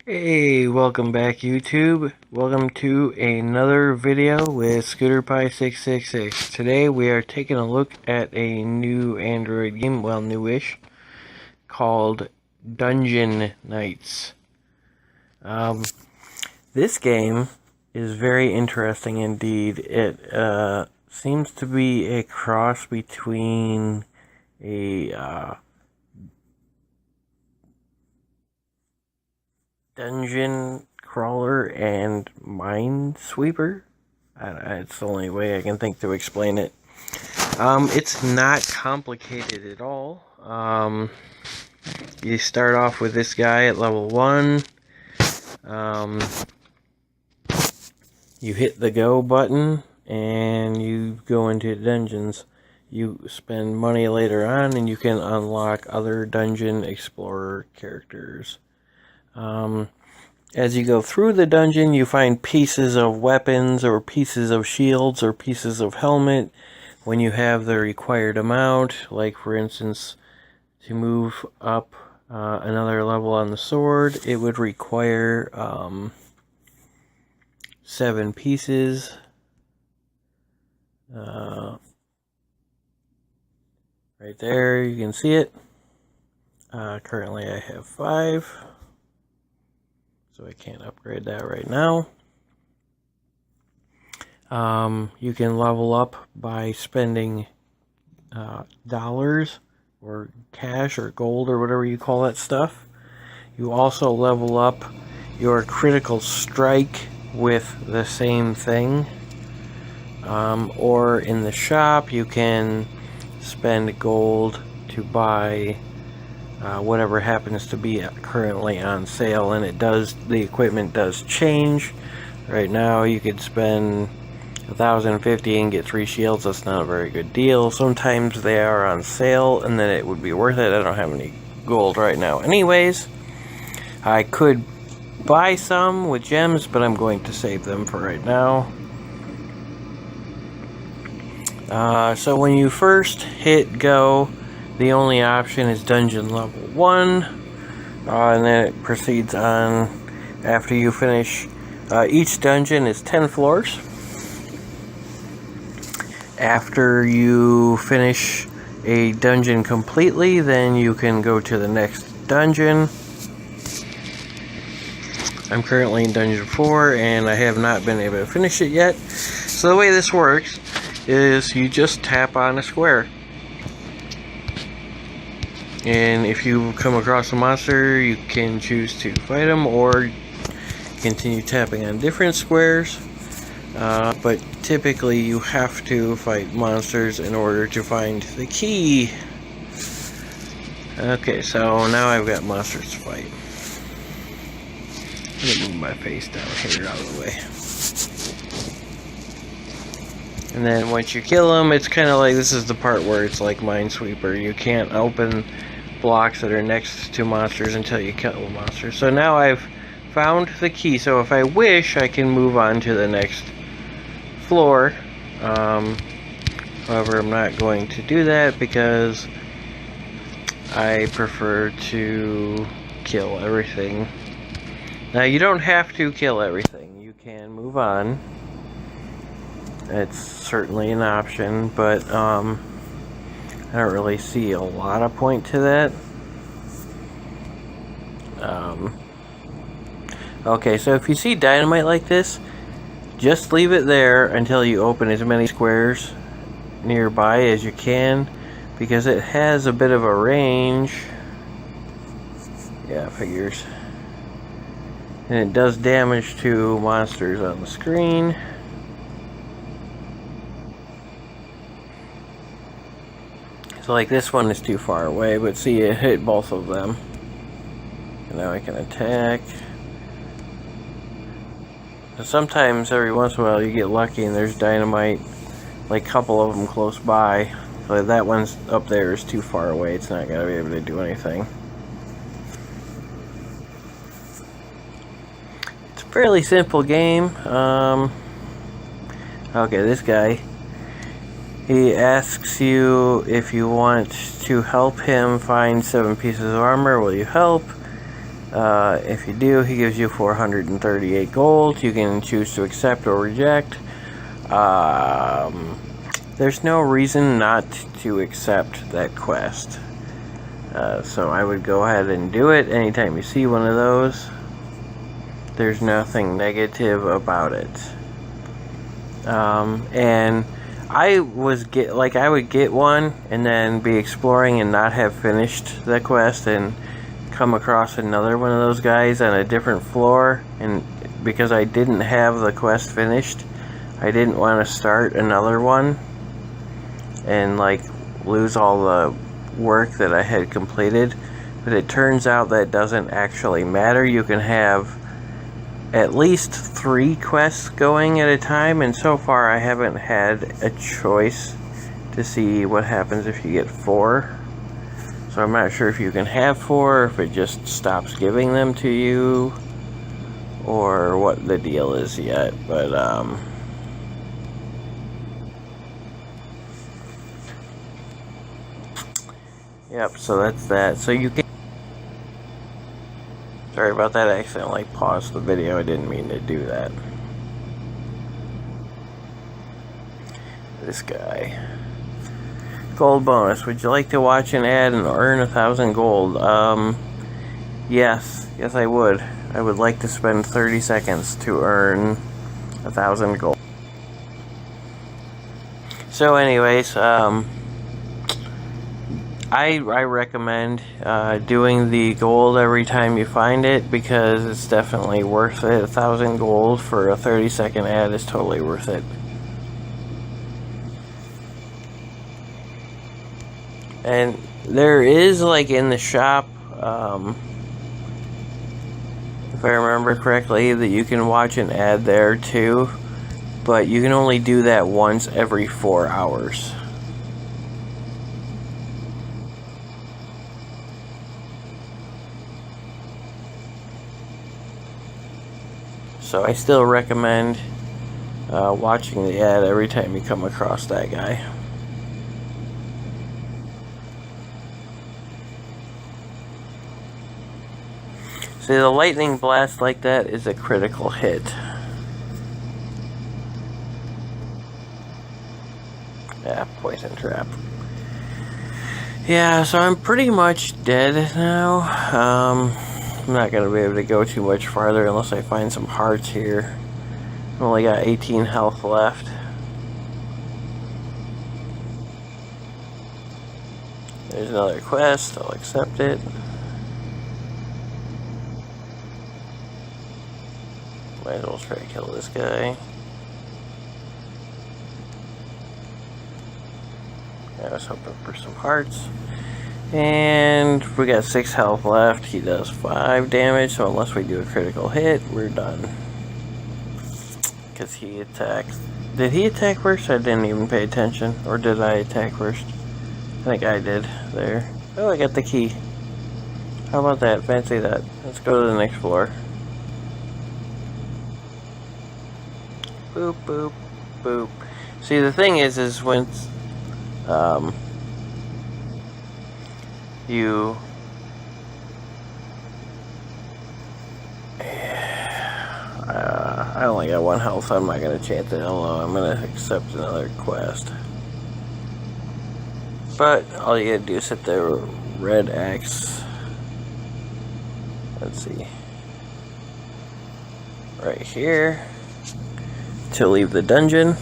Hey, welcome back YouTube. Welcome to another video with ScooterPie666. Today we are taking a look at a new Android game, well, newish, called Dungeon Knights. This game is very interesting indeed. It seems to be a cross between a dungeon crawler and minesweeper. It's the only way I can think to explain it. It's not complicated at all. You start off with this guy at level 1. You hit the go button and you go into dungeons. You spend money later on and you can unlock other dungeon explorer characters. As you go through the dungeon, you find pieces of weapons or pieces of shields or pieces of helmet. When you have the required amount, like for instance, to move up another level on the sword, it would require 7 pieces. Right there, you can see it. Currently I have 5. So I can't upgrade that right now. You can level up by spending dollars or cash or gold or whatever you call that stuff. You also level up your critical strike with the same thing. Or in the shop you can spend gold to buy whatever happens to be currently on sale, and the equipment does change. Right now you could spend 1,050 and get 3 shields. That's not a very good deal. Sometimes they are on sale and then it would be worth it. I don't have any gold right now anyways. I could buy some with gems, but I'm going to save them for right now. So when you first hit go, the only option is dungeon level 1, and then it proceeds on after you finish. Each dungeon is 10 floors. After you finish a dungeon completely, then you can go to the next dungeon. I'm currently in dungeon 4, and I have not been able to finish it yet. So the way this works is you just tap on a square. And if you come across a monster, you can choose to fight them or continue tapping on different squares. But typically you have to fight monsters in order to find the key. Okay, so now I've got monsters to fight. I'm gonna move my face down here out of the way. And then once you kill them, it's kind of like, this is the part where it's like Minesweeper. You can't open blocks that are next to monsters until you kill the monster. So now I've found the key, so if I wish I can move on to the next floor. However, I'm not going to do that because I prefer to kill everything. Now you don't have to kill everything, you can move on. It's certainly an option, but I don't really see a lot of point to that. Okay, so if you see dynamite like this, just leave it there until you open as many squares nearby as you can, because it has a bit of a range. Yeah, figures. And it does damage to monsters on the screen. So like this one is too far away, but see, it hit both of them. And now I can attack. And sometimes, every once in a while, you get lucky and there's dynamite, like a couple of them close by. But that one's up there is too far away, it's not going to be able to do anything. It's a fairly simple game. Okay, this guy. He asks you if you want to help him find 7 pieces of armor. Will you help? If you do, he gives you 438 gold. You can choose to accept or reject. There's no reason not to accept that quest. So I would go ahead and do it anytime you see one of those. There's nothing negative about it. And I would get one and then be exploring and not have finished the quest and come across another one of those guys on a different floor, and because I didn't have the quest finished, I didn't want to start another one and like lose all the work that I had completed. But it turns out that doesn't actually matter. You can have at least 3 quests going at a time, and so far I haven't had a choice to see what happens if you get 4. So I'm not sure if you can have 4 or if it just stops giving them to you or what the deal is yet, but yep, so that's that. So you can... Sorry about that, I accidentally paused the video. I didn't mean to do that. This guy. Gold bonus. Would you like to watch an ad and earn 1,000 gold? Yes. Yes, I would. I would like to spend 30 seconds to earn 1,000 gold. So anyways, I recommend doing the gold every time you find it, because it's definitely worth it. 1,000 gold for a 30-second ad is totally worth it. And there is, like, in the shop, if I remember correctly, that you can watch an ad there too, but you can only do that once every 4 hours. So I still recommend watching the ad every time you come across that guy. See, the lightning blast like that is a critical hit. Yeah, poison trap. Yeah, so I'm pretty much dead now. I'm not going to be able to go too much farther unless I find some hearts here. I've only got 18 health left. There's another quest. I'll accept it. Might as well try to kill this guy. I was hoping for some hearts. And we got 6 health left. He does 5 damage, so unless we do a critical hit, we're done. Because he attacked. Did he attack first? I didn't even pay attention. Or did I attack first? I think I did. There. Oh, I got the key. How about that? Fancy that. Let's go to the next floor. Boop, boop, boop. See, the thing is when you I only got 1 health, so I'm not gonna chance it. I'm gonna accept another quest. But all you gotta do is hit the red X. Let's see. Right here. To leave the dungeon.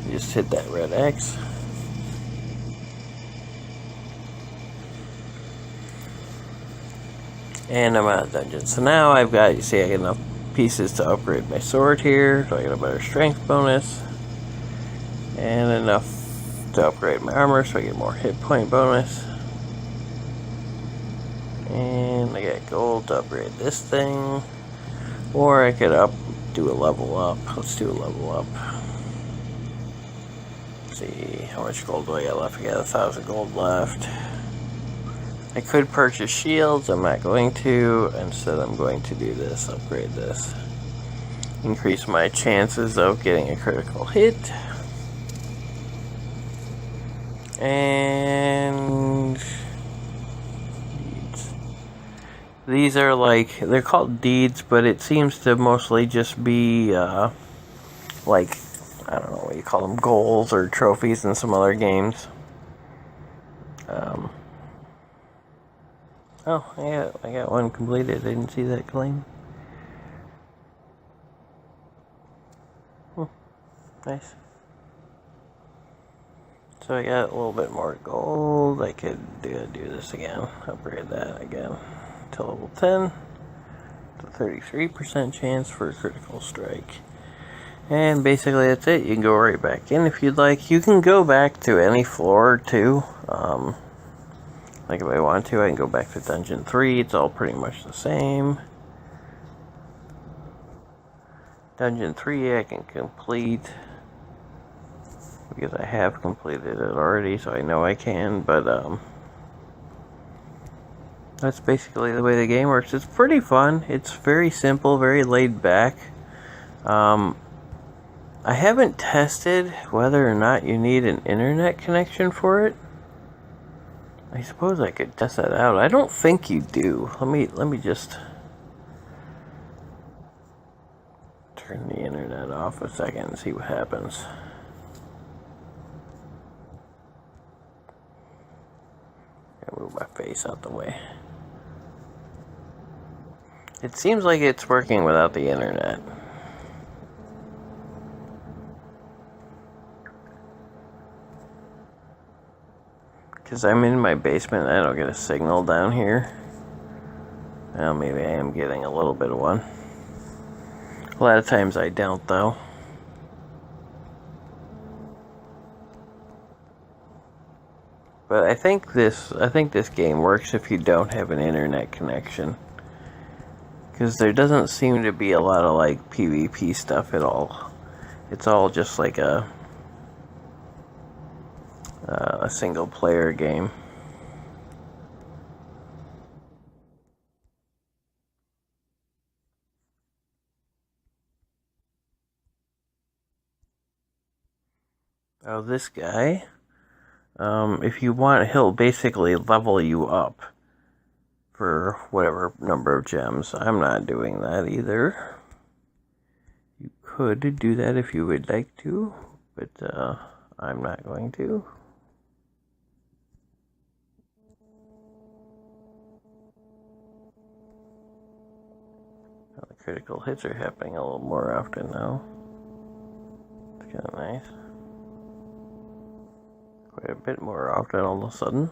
You just hit that red X. And I'm out of dungeon. So now I've got, you see, I get enough pieces to upgrade my sword here. So I get a better strength bonus. And enough to upgrade my armor, so I get more hit point bonus. And I get gold to upgrade this thing. Or I could do a level up. Let's do a level up. Let's see, how much gold do I got left? I got 1,000 gold left. I could purchase shields, I'm not going to. Instead, I'm going to do this, upgrade this. Increase my chances of getting a critical hit. And These are like, they're called deeds, but it seems to mostly just be like, I don't know what you call them, goals or trophies in some other games. Oh, yeah, I got one completed. I didn't see that claim. Nice. So I got a little bit more gold. I could do this again. Upgrade that again to level 10. The 33% chance for a critical strike. And basically that's it. You can go right back in if you'd like. You can go back to any floor too. Like if I want to, I can go back to Dungeon 3. It's all pretty much the same. Dungeon 3 I can complete because I have completed it already, so I know I can, but that's basically the way the game works. It's pretty fun. It's very simple, very laid back. I haven't tested whether or not you need an internet connection for it. I suppose I could test that out. I don't think you do. Let me just turn the internet off a second and see what happens. I'll move my face out the way. It seems like it's working without the internet. Because I'm in my basement, I don't get a signal down here. Well, maybe I am getting a little bit of one. A lot of times I don't, though. But I think this game works if you don't have an internet connection. Because there doesn't seem to be a lot of like PvP stuff at all. It's all just like a single player game. Oh, this guy, if you want, he'll basically level you up for whatever number of gems. I'm not doing that either. You could do that if you would like to, but I'm not going to. The critical hits are happening a little more often now. It's kind of nice. Quite a bit more often all of a sudden.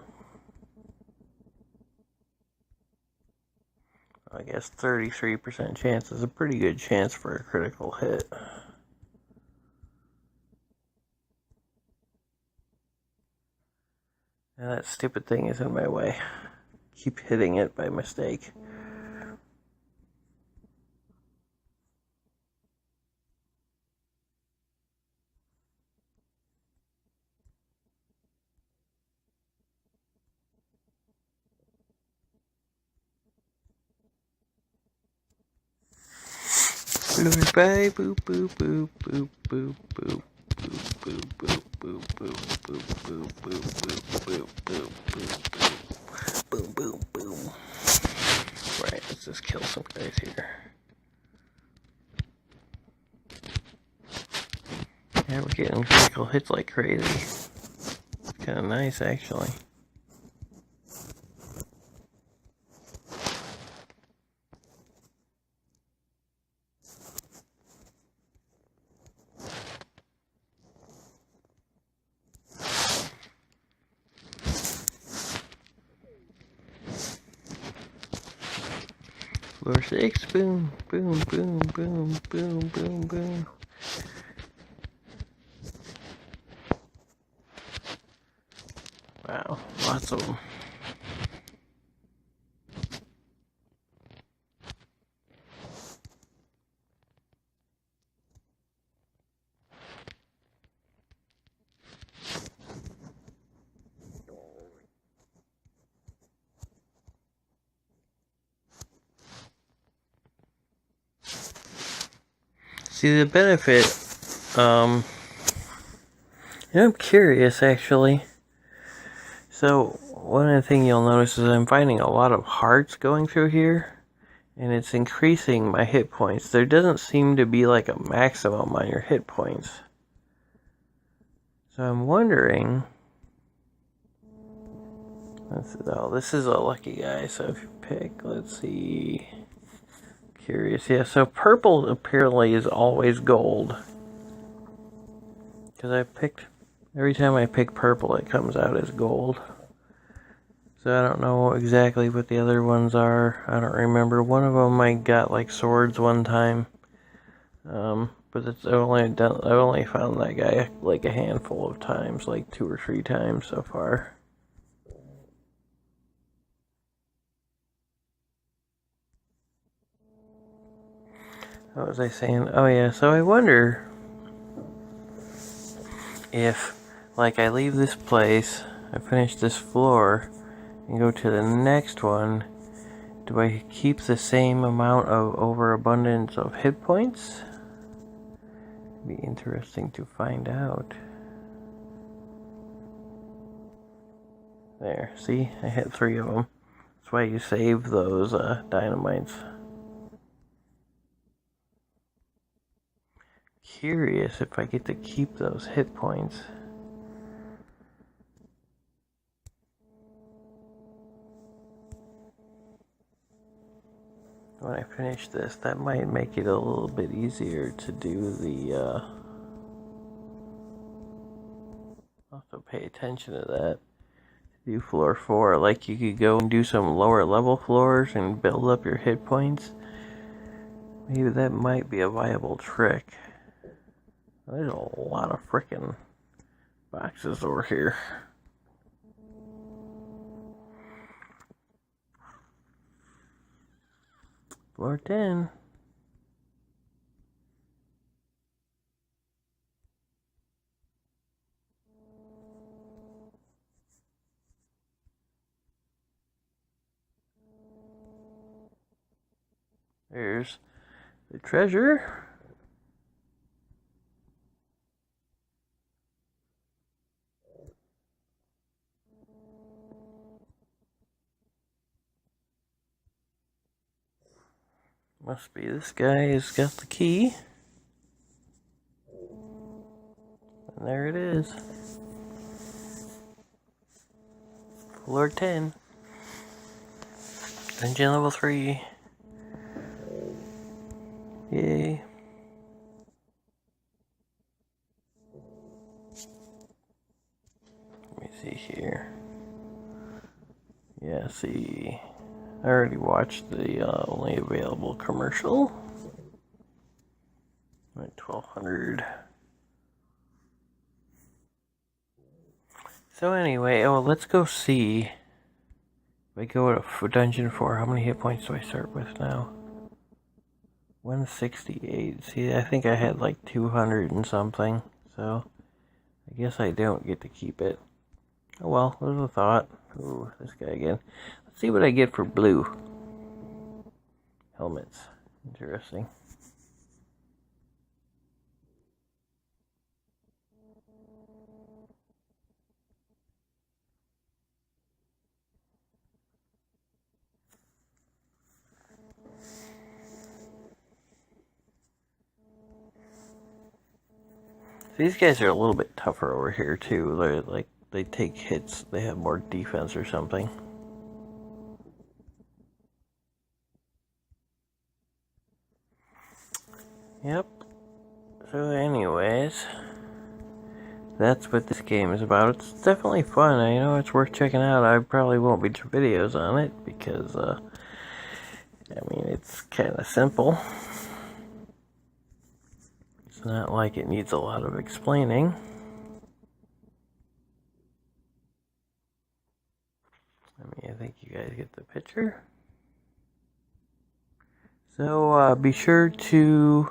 I guess 33% chance is a pretty good chance for a critical hit. And that stupid thing is in my way. Keep hitting it by mistake. Bye, boop, boop, boop, boop, boop, boop. Boop, boop, boop, boop, boop, boop, boop, boop, boop, boop, boom, boom, boom. Right, let's just kill some guys here. Yeah, we're getting critical hits like crazy. It's kind of nice, actually. Floor 6, boom, boom, boom, boom, boom, boom, boom. Wow, lots of them. See, the benefit, I'm curious actually. So, one of the things you'll notice is I'm finding a lot of hearts going through here, and it's increasing my hit points. There doesn't seem to be like a maximum on your hit points. So I'm wondering... this is a lucky guy, so if you pick, let's see... Curious, yeah, so purple apparently is always gold. Because every time I pick purple, it comes out as gold. So I don't know exactly what the other ones are. I don't remember. One of them I got like swords one time. But I've only found that guy like a handful of times, like 2 or 3 times so far. What was I saying? Oh yeah, so I wonder if, like, I leave this place, I finish this floor, and go to the next one, do I keep the same amount of overabundance of hit points? Be interesting to find out. There, see? I had 3 of them. That's why you save those dynamites. Curious if I get to keep those hit points. When I finish this, that might make it a little bit easier to do the, also pay attention to that. To do floor 4, like you could go and do some lower level floors and build up your hit points. Maybe that might be a viable trick. There's a lot of frickin' boxes over here. Floor 10. There's the treasure. Must be this guy has got the key. And there it is. Floor 10. Dungeon level 3. Yay. Let me see here. Yeah, see. I already watched the only available commercial. At 1200. So anyway, let's go see. If I go to Dungeon 4, how many hit points do I start with now? 168. See, I think I had like 200 and something. So, I guess I don't get to keep it. Oh well, there's a thought. Ooh, this guy again. Let's see what I get for blue. Helmets. Interesting. These guys are a little bit tougher over here too. They're like, they take hits. They have more defense or something. Yep. So anyways, that's what this game is about. It's definitely fun. I know it's worth checking out. I probably won't be doing videos on it because, I mean, it's kind of simple. It's not like it needs a lot of explaining. I think you guys get the picture. So, be sure to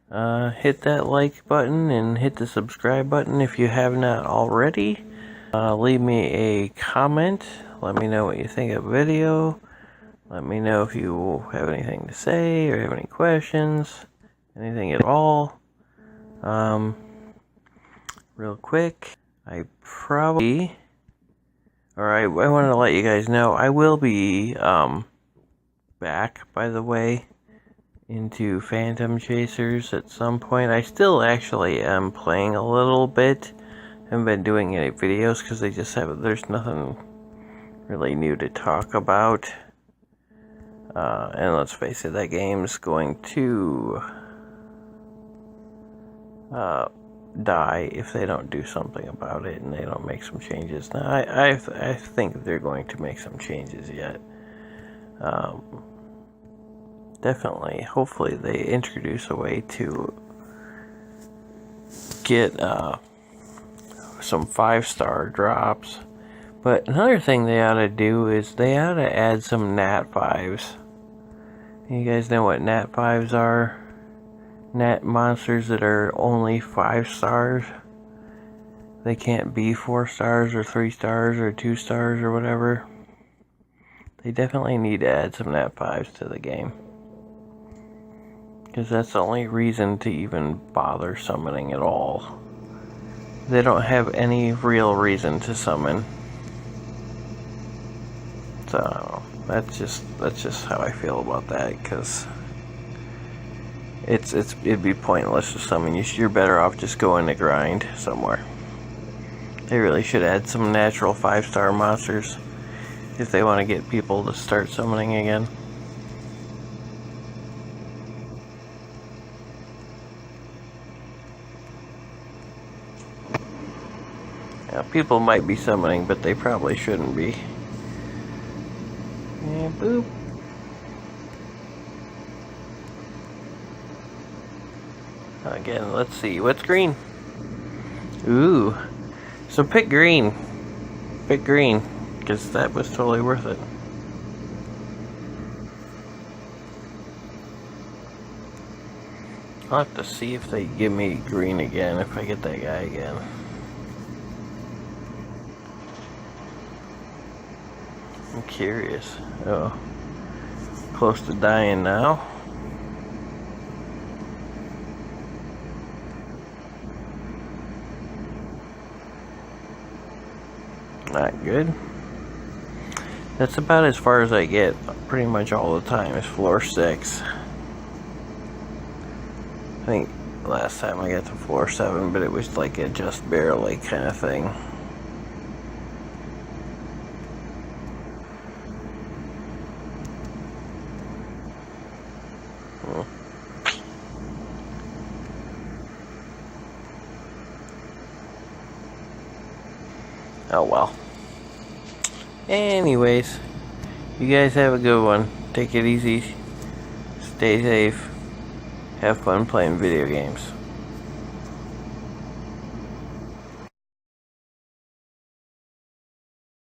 hit that like button and hit the subscribe button if you have not already. Leave me a comment. Let me know what you think of the video. Let me know if you have anything to say or have any questions. Anything at all. Real quick, I probably Alright, I wanted to let you guys know I will be back, by the way, into Phantom Chasers at some point. I still actually am playing a little bit. Haven't been doing any videos because there's nothing really new to talk about. And let's face it, that game's going to die if they don't do something about it and they don't make some changes. Now, I think they're going to make some changes yet. Definitely, hopefully they introduce a way to get some 5-star drops. But another thing they ought to do is they ought to add some Nat 5s. You guys know what Nat 5s are? Nat monsters that are only 5 stars. They can't be 4 stars or 3 stars or 2 stars or whatever. They definitely need to add some Nat 5s to the game. Because that's the only reason to even bother summoning at all. They don't have any real reason to summon. So, I don't know. That's just how I feel about that, because it'd be pointless to summon you. You're better off just going to grind somewhere. They really should add some natural 5-star monsters if they want to get people to start summoning again. Now, people might be summoning, but they probably shouldn't be. And boop. Again, let's see. What's green? Ooh. So pick green. Pick green. Because that was totally worth it. I'll have to see if they give me green again if I get that guy again. I'm curious. Oh. Close to dying now. Not good. That's about as far as I get pretty much all the time is floor 6. I think last time I got to floor 7, but it was like a just barely kind of thing. Oh well. Anyways, you guys have a good one. Take it easy. Stay safe. Have fun playing video games.